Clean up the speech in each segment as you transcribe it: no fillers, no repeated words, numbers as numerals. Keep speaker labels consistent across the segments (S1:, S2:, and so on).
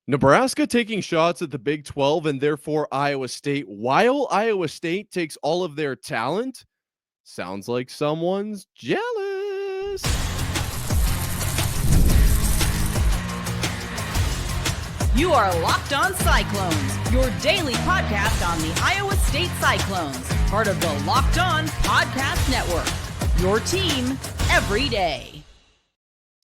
S1: Nebraska taking shots at the Big 12 and therefore Iowa State, while Iowa State takes all of their talent? Sounds like someone's jealous.
S2: You are Locked On Cyclones, your daily podcast on the Iowa State Cyclones, part of the Locked On Podcast Network. Your team every day.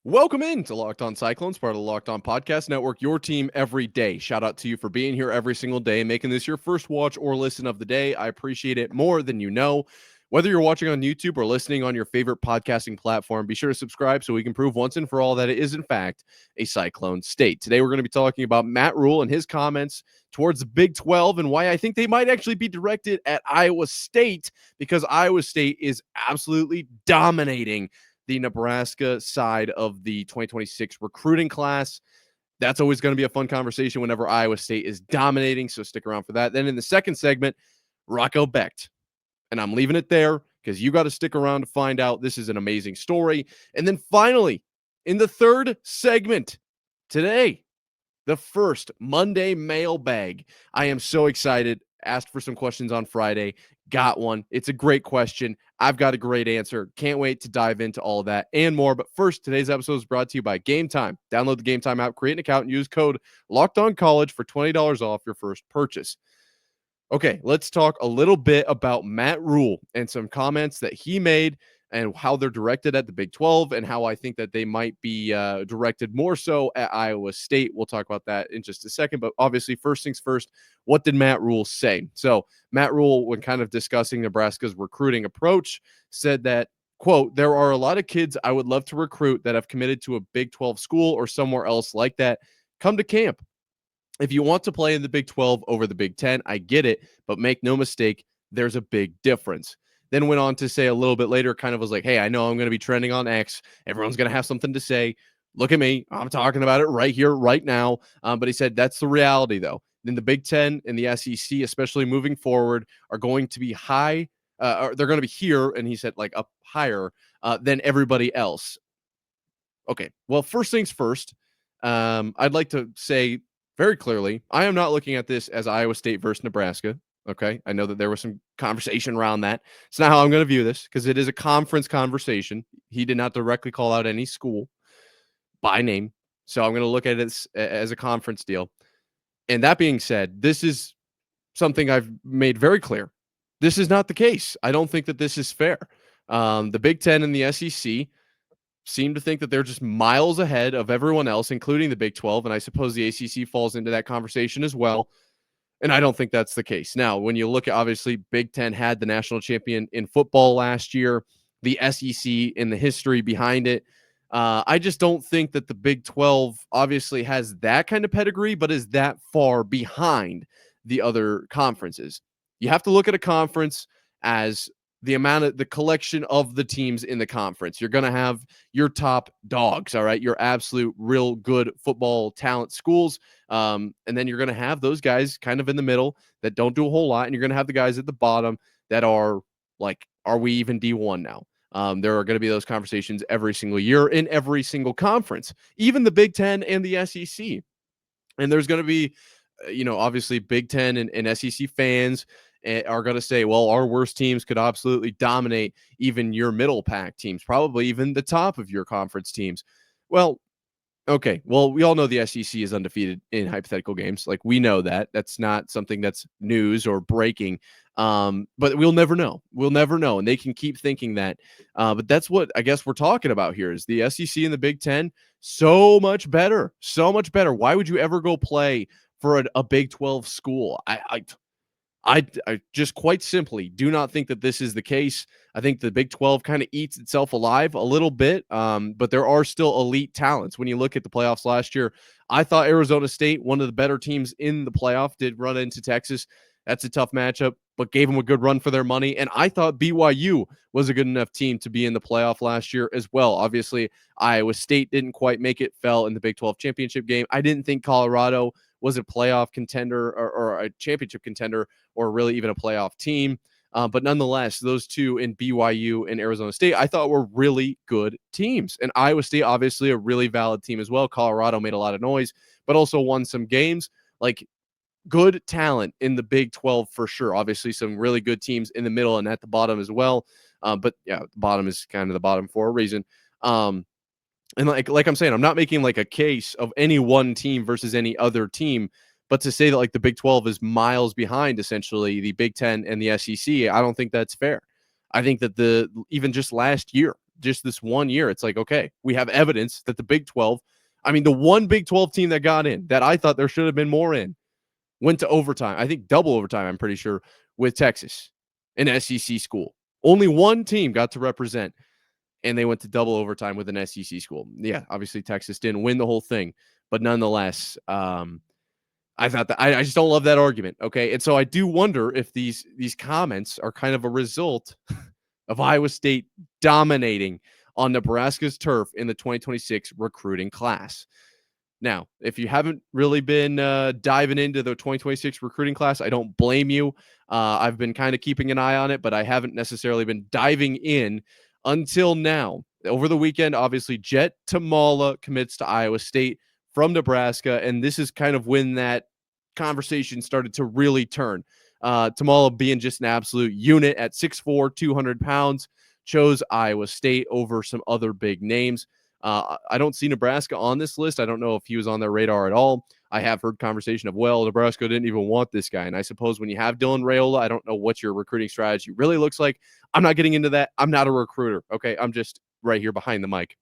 S1: Welcome in to Locked On Cyclones, part of the Locked On Podcast Network, your team every day. Shout out to you for being here every single day and making this your first watch or listen of the day. I appreciate it more than you know. Whether you're watching on YouTube or listening on your favorite podcasting platform, be sure to subscribe so we can prove once and for all that it is, in fact, a Cyclone state. Today, we're going to be talking about Matt Rhule and his comments towards the Big 12 and why I think they might actually be directed at Iowa State, because Iowa State is absolutely dominating the Nebraska side of the 2026 recruiting class. That's always going to be a fun conversation whenever Iowa State is dominating, so stick around for that. Then in the second segment, Rocco Becht. And I'm leaving it there because you got to stick around to find out. This is an amazing story. And then finally, in the third segment today, the first Monday mailbag. I am so excited. Asked for some questions on Friday. Got one. It's a great question. I've got a great answer. Can't wait to dive into all of that and more. But first, today's episode is brought to you by Game Time. Download the Game Time app, create an account, and use code LOCKEDONCollege for $20 off your first purchase. Okay, let's talk a little bit about Matt Rhule and some comments that he made and how they're directed at the Big 12 and how I think that they might be directed more so at Iowa State. We'll talk about that in just a second. But obviously, first things first, what did Matt Rhule say? So Matt Rhule, when kind of discussing Nebraska's recruiting approach, said that, quote, "There are a lot of kids I would love to recruit that have committed to a Big 12 school or somewhere else like that. Come to camp. If you want to play in the Big 12 over the Big 10, I get it, but make no mistake, there's a big difference." Then went on to say a little bit later, kind of was like, hey, I know I'm going to be trending on X. Everyone's going to have something to say. Look at me. I'm talking about it right here, right now. But he said that's the reality, though. Then the Big 10 and the SEC, especially moving forward, are going to be high. They're going to be here, and he said like up higher than everybody else. Okay, well, first things first, I'd like to say very clearly, I am not looking at this as Iowa State versus Nebraska. Okay, I know that there was some conversation around that. It's not how I'm going to view this because it is a conference conversation. He did not directly call out any school by name. So I'm going to look at it as a conference deal. And that being said, this is something I've made very clear. This is not the case. I don't think that this is fair. The Big 10 and the SEC seem to think that they're just miles ahead of everyone else, including the Big 12. And I suppose the ACC falls into that conversation as well. And I don't think that's the case. Now, when you look at, obviously, Big 10 had the national champion in football last year, the SEC in the history behind it. I just don't think that the Big 12 obviously has that kind of pedigree, but is that far behind the other conferences. You have to look at a conference as the amount of the collection of the teams in the conference. You're going to have your top dogs, all right, your absolute real good football talent schools. And then you're going to have those guys kind of in the middle that don't do a whole lot. And you're going to have the guys at the bottom that are like, are we even D1 now? There are going to be those conversations every single year in every single conference, even the Big 10 and the SEC. And there's going to be, obviously Big 10 and SEC fans are going to say, well, our worst teams could absolutely dominate even your middle pack teams, probably even the top of your conference teams. Well, okay. Well, we all know the SEC is undefeated in hypothetical games. Like, we know that. That's not something that's news or breaking. But we'll never know. We'll never know. And they can keep thinking that. But that's what I guess we're talking about here is the SEC and the Big 10. So much better. So much better. Why would you ever go play for a Big 12 school? I just quite simply do not think that this is the case. I think the Big 12 kind of eats itself alive a little bit, but there are still elite talents. When you look at the playoffs last year, I thought Arizona State, one of the better teams in the playoff, did run into Texas. That's a tough matchup, but gave them a good run for their money. And I thought BYU was a good enough team to be in the playoff last year as well. Obviously, Iowa State didn't quite make it, fell in the Big 12 championship game. I didn't think Colorado was a playoff contender or a championship contender or really even a playoff team. But nonetheless, those two in BYU and Arizona State, I thought were really good teams. And Iowa State, obviously, a really valid team as well. Colorado made a lot of noise, but also won some games. Like, good talent in the Big 12 for sure. Obviously, some really good teams in the middle and at the bottom as well. But yeah, the bottom is kind of the bottom for a reason. And like I'm saying, I'm not making like a case of any one team versus any other team, but to say that like the Big 12 is miles behind essentially the Big 10 and the SEC, I don't think that's fair. I think that even just last year, just this 1 year, it's like, okay, we have evidence that the Big 12, I mean, the one Big 12 team that got in that I thought there should have been more in went to overtime. I think double overtime, I'm pretty sure, with Texas, an SEC school. Only one team got to represent, and they went to double overtime with an SEC school. Yeah, obviously Texas didn't win the whole thing, but nonetheless, I thought that I just don't love that argument. Okay, and so I do wonder if these comments are kind of a result of Iowa State dominating on Nebraska's turf in the 2026 recruiting class. Now, if you haven't really been diving into the 2026 recruiting class, I don't blame you. I've been kind of keeping an eye on it, but I haven't necessarily been diving in until now. Over the weekend, obviously, Jett Thomalla commits to Iowa State from Nebraska, and this is kind of when that conversation started to really turn. Thomalla being just an absolute unit at 6'4", 200 pounds, chose Iowa State over some other big names. I don't see Nebraska on this list. I don't know if he was on their radar at all. I have heard conversation of, well, Nebraska didn't even want this guy. And I suppose when you have Dylan Rhule, I don't know what your recruiting strategy really looks like. I'm not getting into that. I'm not a recruiter. Okay. I'm just right here behind the mic.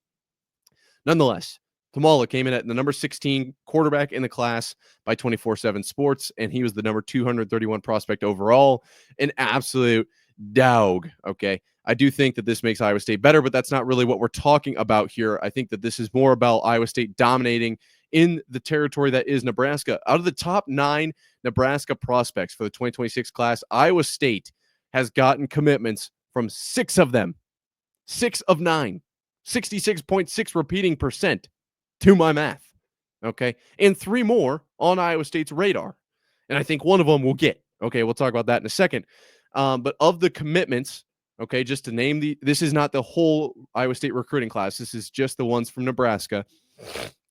S1: Nonetheless, Thomalla came in at the number 16 quarterback in the class by 24/7 Sports, and he was the number 231 prospect overall. An absolute dog. Okay. I do think that this makes Iowa State better, but that's not really what we're talking about here. I think that this is more about Iowa State dominating in the territory that is Nebraska. Out of the top 9 Nebraska prospects for the 2026 class, Iowa State has gotten commitments from 6 of them. 6 of 9. 66.6 repeating percent to my math. Okay. And 3 more on Iowa State's radar. And I think one of them will get. Okay. We'll talk about that in a second. But of the commitments, okay, just to name this is not the whole Iowa State recruiting class. This is just the ones from Nebraska.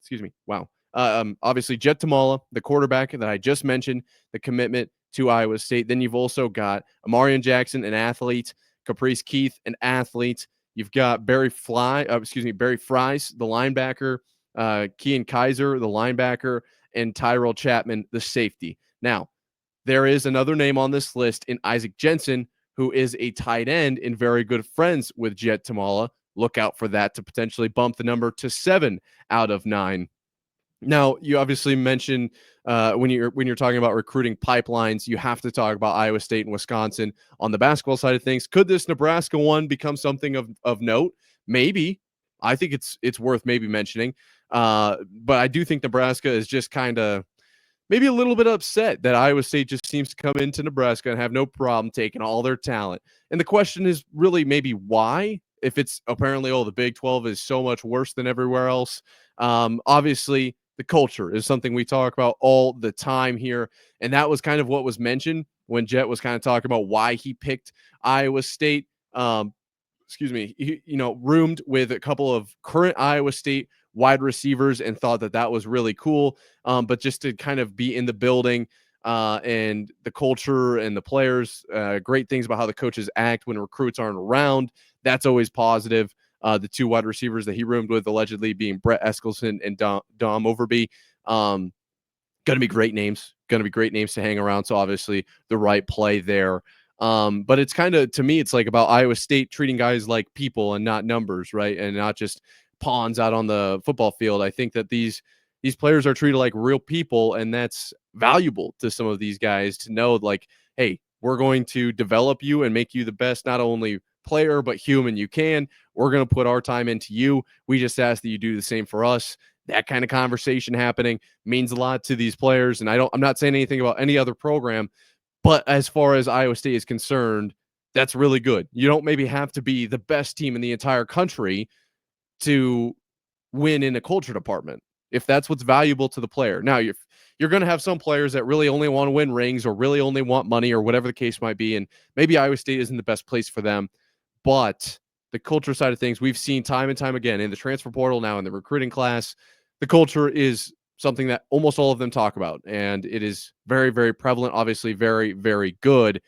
S1: Excuse me. Wow. Obviously, Jett Thomalla, the quarterback that I just mentioned, the commitment to Iowa State. Then you've also got Amarian Jackson, an athlete, Caprice Keith, an athlete. You've got Barry Fries, the linebacker, Kean Kaiser, the linebacker, and Tyrell Chapman, the safety. Now, there is another name on this list in Isaac Jensen, who is a tight end and very good friends with Jett Thomalla. Look out for that to potentially bump the number to 7 out of 9. Now, you obviously mentioned when you're talking about recruiting pipelines, you have to talk about Iowa State and Wisconsin on the basketball side of things. Could this Nebraska one become something of note? Maybe. I think it's worth maybe mentioning. But I do think Nebraska is just kind of maybe a little bit upset that Iowa State just seems to come into Nebraska and have no problem taking all their talent. And the question is really maybe why, if it's apparently, the Big 12 is so much worse than everywhere else. Obviously, the culture is something we talk about all the time here. And that was kind of what was mentioned when Jett was kind of talking about why he picked Iowa State. He, roomed with a couple of current Iowa State wide receivers and thought that was really cool. But just to kind of be in the building and the culture and the players, great things about how the coaches act when recruits aren't around. That's always positive. The 2 wide receivers that he roomed with allegedly being Brett Eskelson and Dom Overby. Going to be great names. Going to be great names to hang around. So obviously the right play there. But it's kind of, to me, it's like about Iowa State treating guys like people and not numbers, right? And not just pawns out on the football field. I think that these players are treated like real people, and that's valuable to some of these guys to know, like, hey, we're going to develop you and make you the best, not only player, but human you can. We're going to put our time into you. We just ask that you do the same for us. That kind of conversation happening means a lot to these players. And I'm not saying anything about any other program, but as far as Iowa State is concerned, that's really good. You don't maybe have to be the best team in the entire country to win in a culture department. if that's what's valuable to the player. Now, you're going to have some players that really only want to win rings or really only want money or whatever the case might be, and maybe Iowa State isn't the best place for them. But the culture side of things, we've seen time and time again in the transfer portal, now in the recruiting class, the culture is something that almost all of them talk about, and it is very, very prevalent. Obviously, very, very good.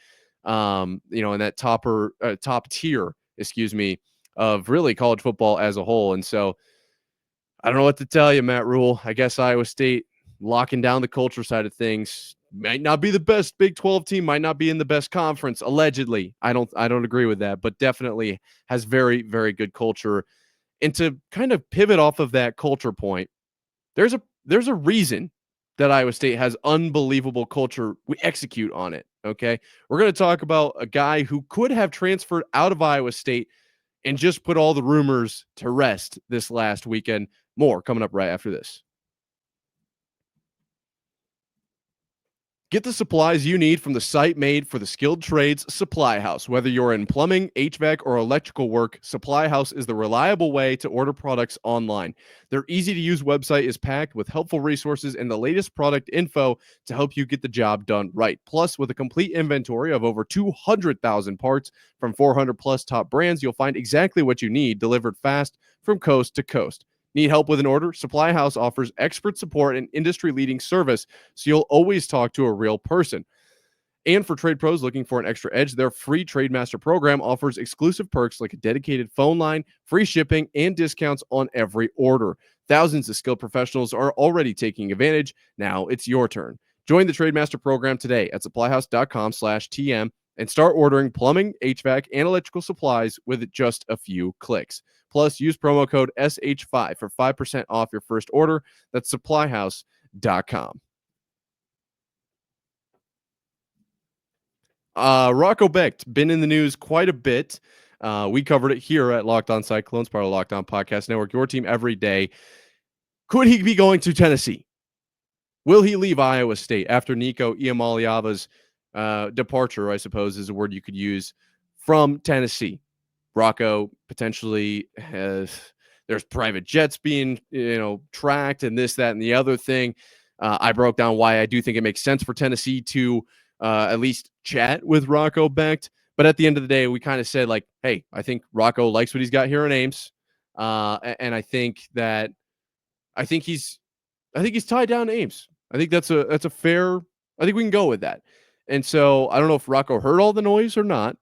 S1: In that top tier, excuse me, of really college football as a whole. And so I don't know what to tell you, Matt Rhule. I guess Iowa State locking down the culture side of things might not be the best Big 12 team, might not be in the best conference, allegedly. I don't agree with that, but definitely has very, very good culture. And to kind of pivot off of that culture point, there's a reason that Iowa State has unbelievable culture. We execute on it. Okay. We're going to talk about a guy who could have transferred out of Iowa State and just put all the rumors to rest this last weekend. More coming up right after this. Get the supplies you need from the site made for the skilled trades, Supply House. Whether you're in plumbing, HVAC, or electrical work, Supply House is the reliable way to order products online. Their easy-to-use website is packed with helpful resources and the latest product info to help you get the job done right. Plus, with a complete inventory of over 200,000 parts from 400-plus top brands, you'll find exactly what you need delivered fast from coast to coast. Need help with an order? Supply House offers expert support and industry-leading service, so you'll always talk to a real person. And for trade pros looking for an extra edge, their free Trade Master program offers exclusive perks like a dedicated phone line, free shipping, and discounts on every order. Thousands of skilled professionals are already taking advantage. Now it's your turn. Join the Trade Master program today at supplyhouse.com/TM and start ordering plumbing, HVAC, and electrical supplies with just a few clicks. Plus, use promo code SH5 for 5% off your first order. That's supplyhouse.com. Rocco Becht, been in the news quite a bit. We covered it here at Locked On Cyclones, part of Locked On Podcast Network, your team every day. Could he be going to Tennessee? Will he leave Iowa State after Nico Iamaleava's departure, I suppose is a word you could use, from Tennessee? Rocco potentially there's private jets being, tracked and this, that, and the other thing. I broke down why I do think it makes sense for Tennessee to at least chat with Rocco Becht. But at the end of the day, we kind of said like, hey, I think Rocco likes what he's got here in Ames. And I think he's tied down to Ames. I think that's a fair, I think we can go with that. And so I don't know if Rocco heard all the noise or not.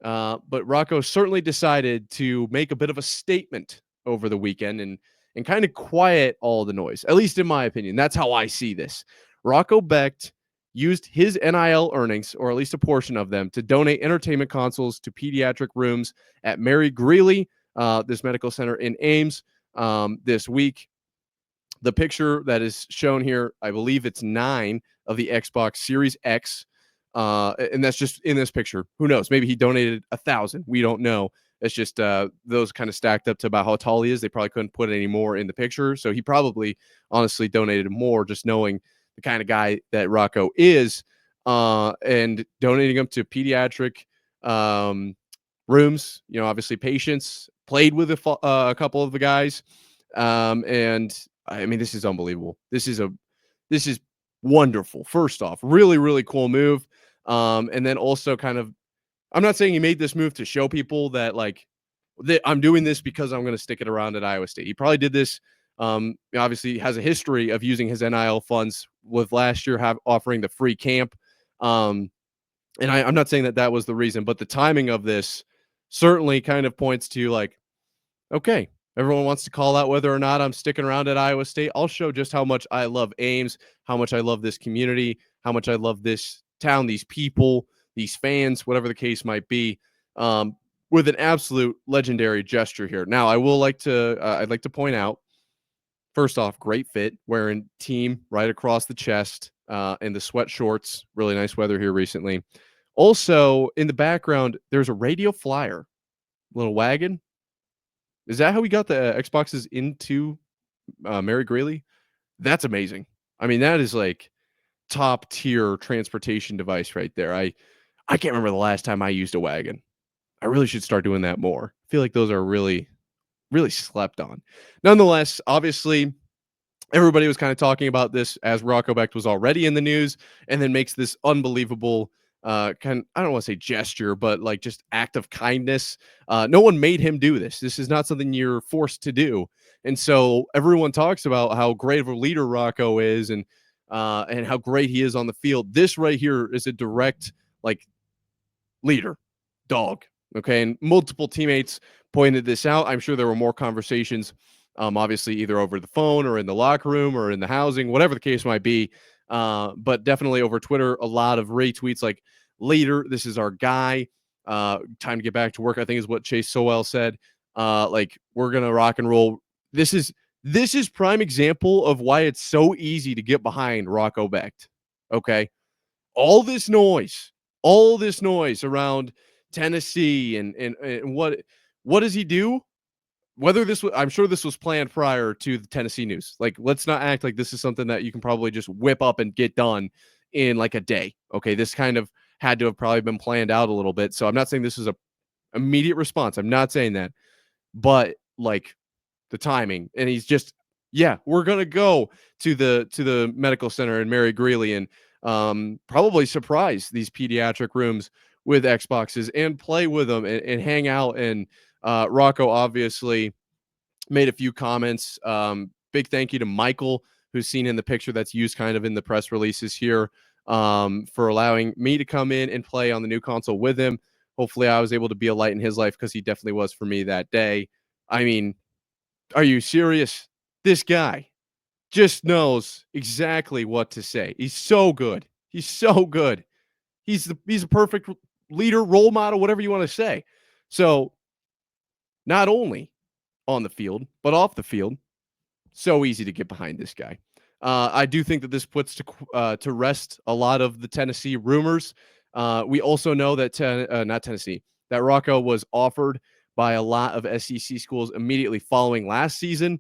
S1: But Rocco certainly decided to make a bit of a statement over the weekend and kind of quiet all the noise, at least in my opinion. That's how I see this. Rocco Becht used his NIL earnings, or at least a portion of them, to donate entertainment consoles to pediatric rooms at Mary Greeley, this medical center in Ames, this week. The picture that is shown here, I believe it's 9 of the Xbox Series X. And that's just in this picture. Who knows? Maybe he donated 1,000. We don't know. It's just those kind of stacked up to about how tall he is. They probably couldn't put any more in the picture. So he probably honestly donated more, just knowing the kind of guy that Rocco is, and donating them to pediatric rooms. Obviously patients, played with a couple of the guys. And I mean, this is unbelievable. This is wonderful. First off, really, really cool move. And then also kind of, I'm not saying he made this move to show people that like that I'm doing this because I'm going to stick it around at Iowa State. He probably did this. Obviously has a history of using his NIL funds, with last year offering the free camp. And I'm not saying that was the reason, but the timing of this certainly kind of points to like, okay, everyone wants to call out whether or not I'm sticking around at Iowa State. I'll show just how much I love Ames, how much I love this community, how much I love this town, these people, these fans, whatever the case might be, with an absolute legendary gesture here. Now, I'd like to point out, first off, great fit, wearing team right across the chest, and the sweat shorts. Really nice weather here recently. Also, in the background, there's a radio flyer, little wagon. Is that how we got the Xboxes into Mary Greeley? That's amazing. I mean, that is like top tier transportation device right there. I can't remember the last time I used a wagon. I really should start doing that more. I feel like those are really, really slept on. Nonetheless, obviously, everybody was kind of talking about this as Rocco Becht was already in the news, and then makes this unbelievable I don't want to say gesture, but like just act of kindness. No one made him do this. This is not something you're forced to do. And so everyone talks about how great of a leader Rocco is, and how great he is on the field. This right here is a direct like leader, dog. Okay. And multiple teammates pointed this out. I'm sure there were more conversations, obviously, either over the phone or in the locker room or in the housing, whatever the case might be. But definitely over Twitter, a lot of retweets like, later, this is our guy. Time to get back to work, I think is what Chase Sowell said. Like, we're going to rock and roll. This is prime example of why it's so easy to get behind Rocco Becht. Okay. all this noise, all this noise around Tennessee and what does he do? Whether this was, I'm sure this was planned prior to the Tennessee news. Like, let's not act like this is something that you can probably just whip up and get done in like a day. Okay, this kind of had to have probably been planned out a little bit. So I'm not saying this is a immediate response. I'm not saying that, but like the timing, and he's just, yeah, we're gonna go to the medical center in Mary Greeley and probably surprise these pediatric rooms with Xboxes and play with them and hang out. And Rocco obviously made a few comments. Big thank you to Michael, who's seen in the picture that's used kind of in the press releases here, for allowing me to come in and play on the new console with him. Hopefully I was able to be a light in his life, because he definitely was for me that day. I mean, are you serious? This guy just knows exactly what to say. He's so good. He's so good. He's a perfect leader, role model, whatever you want to say. So not only on the field, but off the field, so easy to get behind this guy. I do think that this puts to rest a lot of the Tennessee rumors. We also know that not Tennessee, that Rocco was offered by a lot of SEC schools immediately following last season.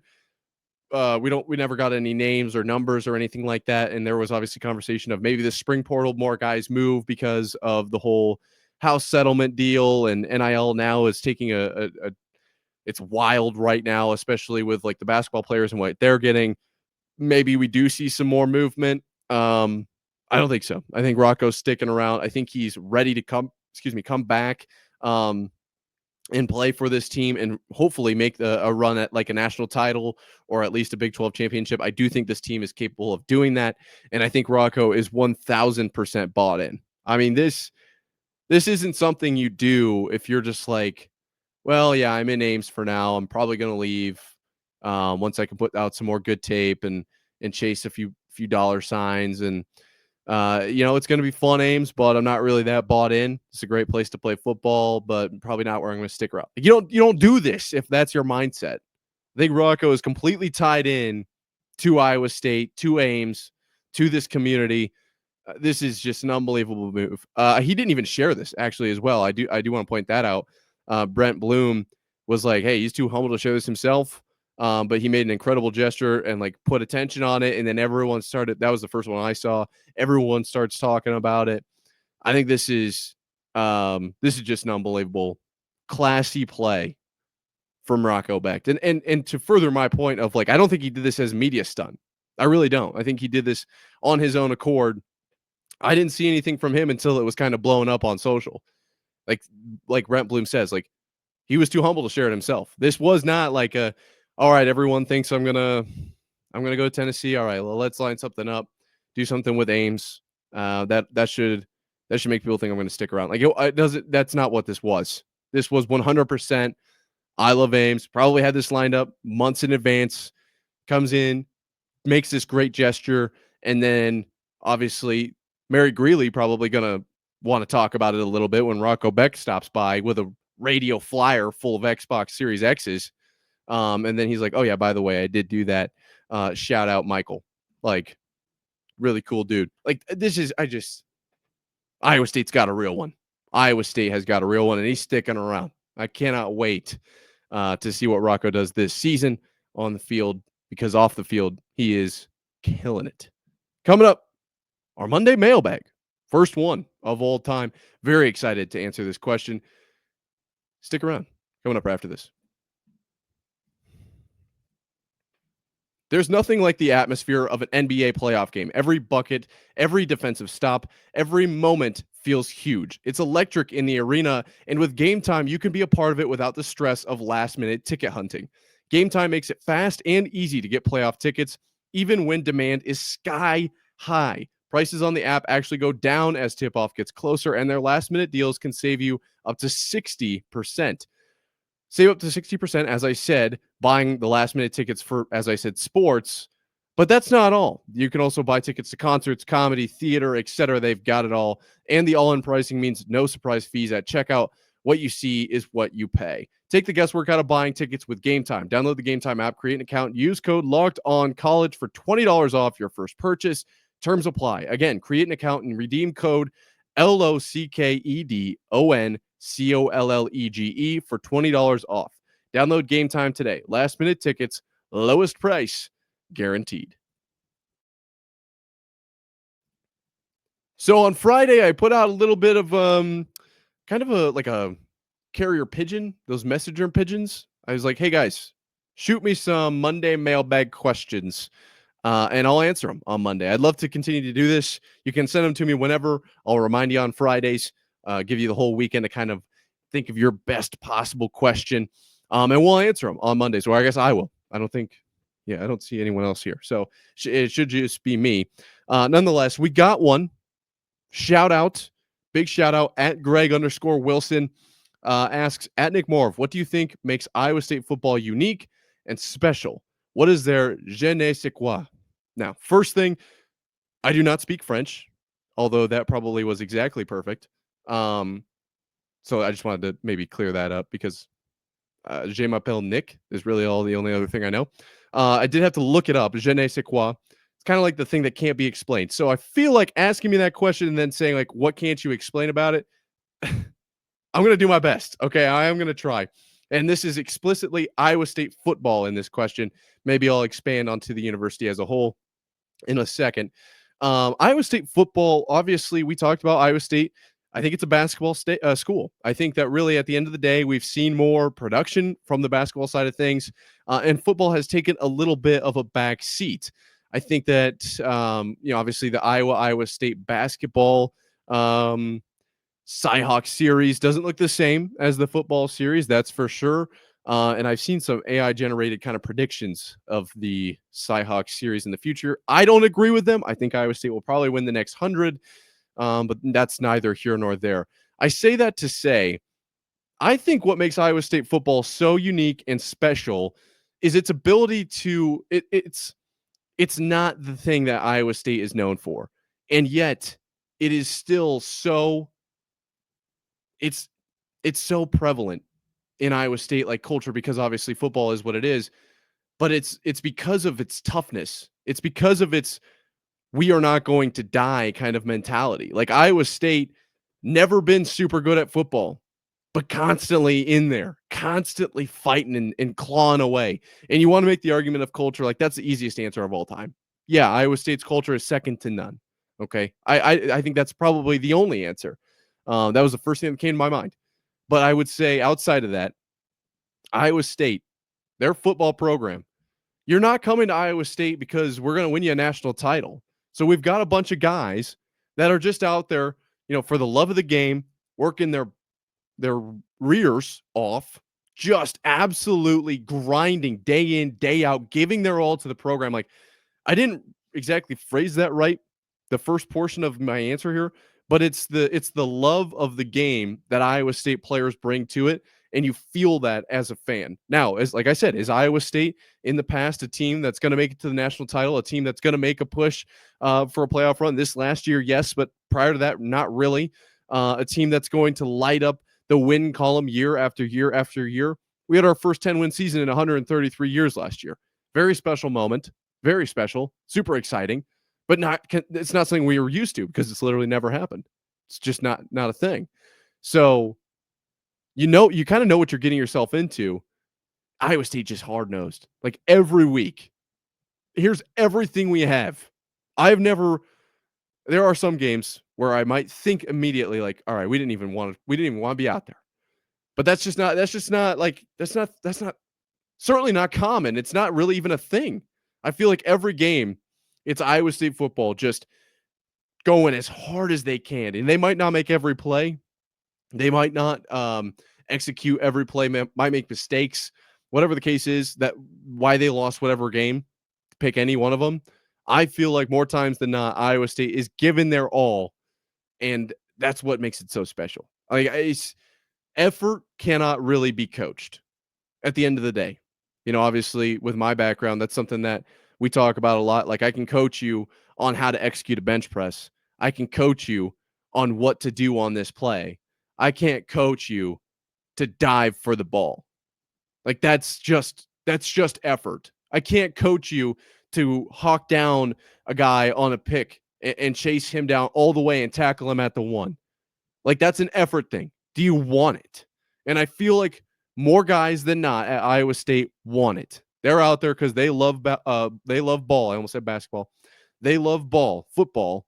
S1: We never got any names or numbers or anything like that, and there was obviously conversation of maybe the spring portal, more guys move because of the whole house settlement deal, and NIL now is taking a it's wild right now, especially with like the basketball players and what they're getting. Maybe we do see some more movement. I don't think so. I think Rocco's sticking around. I think he's ready to come back. And play for this team and hopefully make a run at like a national title or at least a Big 12 championship. I do think this team is capable of doing that. And I think Rocco is 1000% bought in. I mean, this isn't something you do if you're just like, well, yeah, I'm in Ames for now. I'm probably going to leave once I can put out some more good tape and chase a few dollar signs. And it's going to be fun, Ames, but I'm not really that bought in. It's a great place to play football, but probably not where I'm going to stick around. You don't do this if that's your mindset. I think Rocco is completely tied in to Iowa State, to Ames, to this community. This is just an unbelievable move. He didn't even share this actually as well. I do want to point that out. Brent Bloom was like, hey, he's too humble to share this himself. But he made an incredible gesture and like put attention on it. And then everyone started, that was the first one I saw. Everyone starts talking about it. I think this is just an unbelievable classy play from Rocco Becht. And to further my point of like, I don't think he did this as media stunt. I really don't. I think he did this on his own accord. I didn't see anything from him until it was kind of blown up on social. Like Brent Bloom says, like, he was too humble to share it himself. This was not like all right, everyone thinks I'm gonna go to Tennessee. All right, well, let's line something up, do something with Ames. That should make people think I'm gonna stick around. Like, it doesn't. That's not what this was. This was 100%. I love Ames. Probably had this lined up months in advance. Comes in, makes this great gesture, and then obviously Mary Greeley probably gonna want to talk about it a little bit when Rocco Becht stops by with a radio flyer full of Xbox Series X's. And then he's like, oh yeah, by the way, I did do that. Shout out Michael. Like, really cool dude. Like, Iowa State's got a real one. Iowa State has got a real one, and he's sticking around. I cannot wait to see what Rocco does this season on the field, because off the field, he is killing it. Coming up, our Monday mailbag. First one of all time. Very excited to answer this question. Stick around. Coming up after this. There's nothing like the atmosphere of an NBA playoff game. Every bucket, every defensive stop, every moment feels huge. It's electric in the arena, and with Game Time, you can be a part of it without the stress of last-minute ticket hunting. Game Time makes it fast and easy to get playoff tickets, even when demand is sky high. Prices on the app actually go down as tip-off gets closer, and their last-minute deals can save you up to 60%. Save up to 60%, as I said, buying the last minute tickets for, as I said, sports. But that's not all. You can also buy tickets to concerts, comedy, theater, etc. They've got it all. And the all-in pricing means no surprise fees at checkout. What you see is what you pay. Take the guesswork out of buying tickets with Game Time. Download the Game Time app, create an account, use code LOCKEDONCollege for $20 off your first purchase. Terms apply. Again, create an account and redeem code LOCKEDONCOLLEGE for $20 off. Download Game Time today. Last minute tickets, lowest price, guaranteed. So on Friday, I put out a little bit of kind of a carrier pigeon, those messenger pigeons. I was like, hey guys, shoot me some Monday mailbag questions. And I'll answer them on Monday. I'd love to continue to do this. You can send them to me whenever. I'll remind you on Fridays, give you the whole weekend to kind of think of your best possible question. And we'll answer them on Mondays, or I guess I will. I don't see anyone else here. So it should just be me. Nonetheless, we got one. Big shout out at Greg_Wilson. Asks at Nick Morv, what do you think makes Iowa State football unique and special? What is their je ne sais quoi? Now, first thing, I do not speak French, although that probably was exactly perfect. So I just wanted to maybe clear that up because je m'appelle Nick is really the only other thing I know. I did have to look it up. Je ne sais quoi. It's kind of like the thing that can't be explained. So I feel like asking me that question and then saying, like, what can't you explain about it? I'm going to do my best. Okay, I am going to try. And this is explicitly Iowa State football in this question. Maybe I'll expand onto the university as a whole in a second. Iowa State football, obviously, we talked about Iowa State. I think it's a basketball school. I think that really at the end of the day, we've seen more production from the basketball side of things, and football has taken a little bit of a back seat. I think that, obviously the Iowa State basketball Cyhawk series doesn't look the same as the football series, that's for sure. And I've seen some AI generated kind of predictions of the Cyhawk series in the future. I don't agree with them. I think Iowa State will probably win the next 100, but that's neither here nor there. I say that to say, I think what makes Iowa State football so unique and special is its ability to, it's not the thing that Iowa State is known for. And yet it is still so, it's so prevalent in Iowa State like culture, because obviously football is what it is, but it's because of its toughness. It's because of its we are not going to die kind of mentality. Like Iowa State never been super good at football, but constantly in there, constantly fighting and clawing away. And you want to make the argument of culture, like that's the easiest answer of all time. Yeah, Iowa State's culture is second to none. Okay. I think that's probably the only answer. That was the first thing that came to my mind. But I would say outside of that, Iowa State, their football program, you're not coming to Iowa State because we're going to win you a national title. So we've got a bunch of guys that are just out there, for the love of the game, working their rears off, just absolutely grinding day in, day out, giving their all to the program. Like, I didn't exactly phrase that right, the first portion of my answer here, but it's the love of the game that Iowa State players bring to it, and you feel that as a fan. Now, like I said, is Iowa State in the past a team that's going to make it to the national title, a team that's going to make a push for a playoff run? This last year, yes, but prior to that, not really. A team that's going to light up the win column year after year after year. We had our first 10-win season in 133 years last year. Very special moment, very special, super exciting. But it's not something we were used to because it's literally never happened. It's just not a thing. So, you kind of know what you're getting yourself into. Iowa State just hard-nosed. Like every week, here's everything we have. There are some games where I might think immediately like, all right, we didn't even want to be out there. But that's certainly not common. It's not really even a thing. I feel like every game, it's Iowa State football just going as hard as they can. And they might not make every play. They might not execute every play, might make mistakes. Whatever the case is, that why they lost whatever game, pick any one of them. I feel like more times than not, Iowa State is giving their all, and that's what makes it so special. Like, effort cannot really be coached at the end of the day. Obviously, with my background, that's something that we talk about a lot. Like, I can coach you on how to execute a bench press. I can coach you on what to do on this play. I can't coach you to dive for the ball. Like, that's just effort. I can't coach you to hawk down a guy on a pick and chase him down all the way and tackle him at the one. Like, that's an effort thing. Do you want it? And I feel like more guys than not at Iowa State want it. They're out there because they love ball. I almost said basketball. They love football,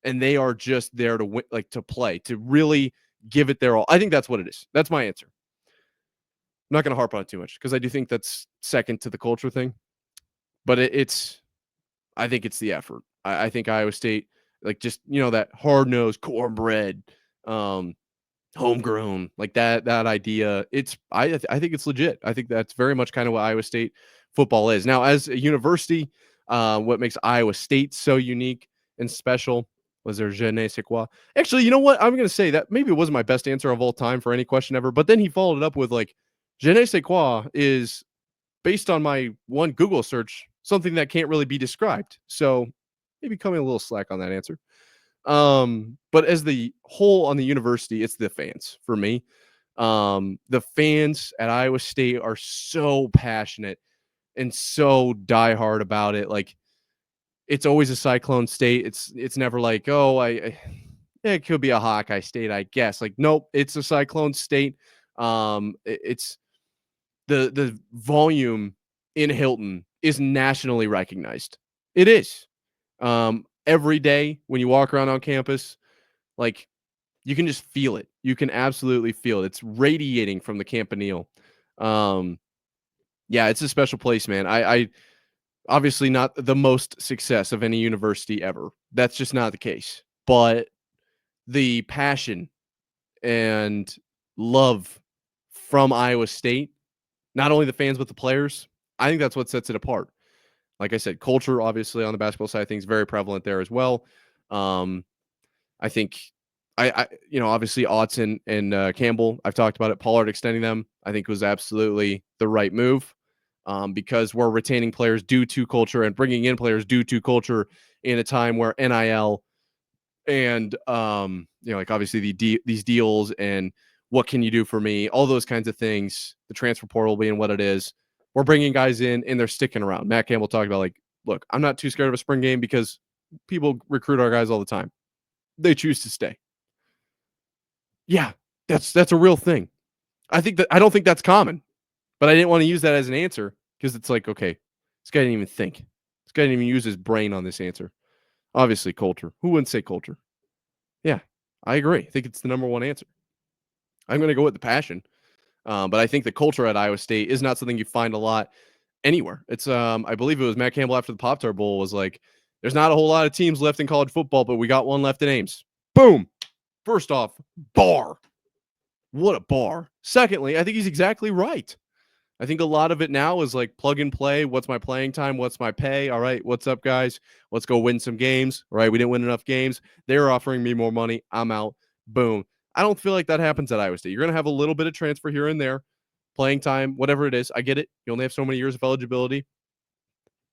S1: and they are just there to win, like to play, to really give it their all. I think that's what it is. That's my answer. I'm not going to harp on it too much because I do think that's second to the culture thing, but I think it's the effort. I think Iowa State, like, just, that hard-nosed cornbread, homegrown, like that idea. I think it's legit. I think that's very much kind of what Iowa State football is. Now, as a university, what makes Iowa State so unique and special was their je ne sais quoi. Actually, you know what? I'm going to say that maybe it wasn't my best answer of all time for any question ever, but then he followed it up with, like, je ne sais quoi is, based on my one Google search, something that can't really be described. So maybe coming a little slack on that answer. But as the whole on the university, it's the fans for me. The fans at Iowa State are so passionate and so diehard about it. Like, it's always a Cyclone State. It's never like, oh, it could be a Hawkeye State, I guess. Like, nope, it's a Cyclone State. It's the volume in Hilton is nationally recognized. It is. Every day when you walk around on campus, like, you can just feel it. You can absolutely feel it. It's radiating from the Campanile. Yeah, it's a special place, man. I obviously not the most success of any university ever. That's just not the case. But the passion and love from Iowa State, not only the fans, but the players, I think that's what sets it apart. Like I said, culture, obviously, on the basketball side of things, very prevalent there as well. I think, obviously, Autzen and Campbell, I've talked about it. Pollard extending them, I think, was absolutely the right move, because we're retaining players due to culture and bringing in players due to culture in a time where NIL and, like, obviously these deals and what can you do for me, all those kinds of things, the transfer portal being what it is. We're bringing guys in and they're sticking around. Matt Campbell talked about, like, look, I'm not too scared of a spring game because people recruit our guys all the time. They choose to stay. Yeah, that's a real thing. I don't think that's common, but I didn't want to use that as an answer because it's like, okay, this guy didn't even think. This guy didn't even use his brain on this answer. Obviously, culture. Who wouldn't say culture? Yeah, I agree. I think it's the number one answer. I'm going to go with the passion. But I think the culture at Iowa State is not something you find a lot anywhere. It's I believe it was Matt Campbell after the Pop-Tart Bowl was like, there's not a whole lot of teams left in college football, but we got one left in Ames. Boom. First off, bar. What a bar. Secondly, I think he's exactly right. I think a lot of it now is like plug and play. What's my playing time? What's my pay? All right, what's up, guys? Let's go win some games. All right, we didn't win enough games. They're offering me more money. I'm out. Boom. I don't feel like that happens at Iowa State. You're going to have a little bit of transfer here and there, playing time, whatever it is. I get it. You only have so many years of eligibility.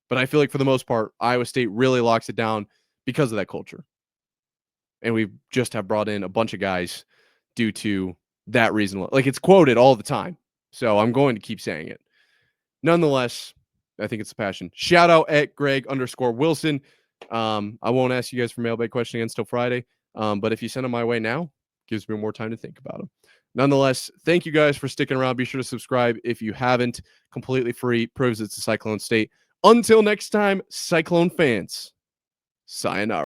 S1: But I feel like for the most part, Iowa State really locks it down because of that culture. And we just have brought in a bunch of guys due to that reason. Like, it's quoted all the time. So I'm going to keep saying it. Nonetheless, I think it's a passion. Shout out at Greg_Wilson. I won't ask you guys for mailbag question again until Friday. But if you send them my way now, gives me more time to think about them. Nonetheless, thank you guys for sticking around. Be sure to subscribe if you haven't. Completely free. Proves it's a Cyclone State. Until next time, Cyclone fans, sayonara.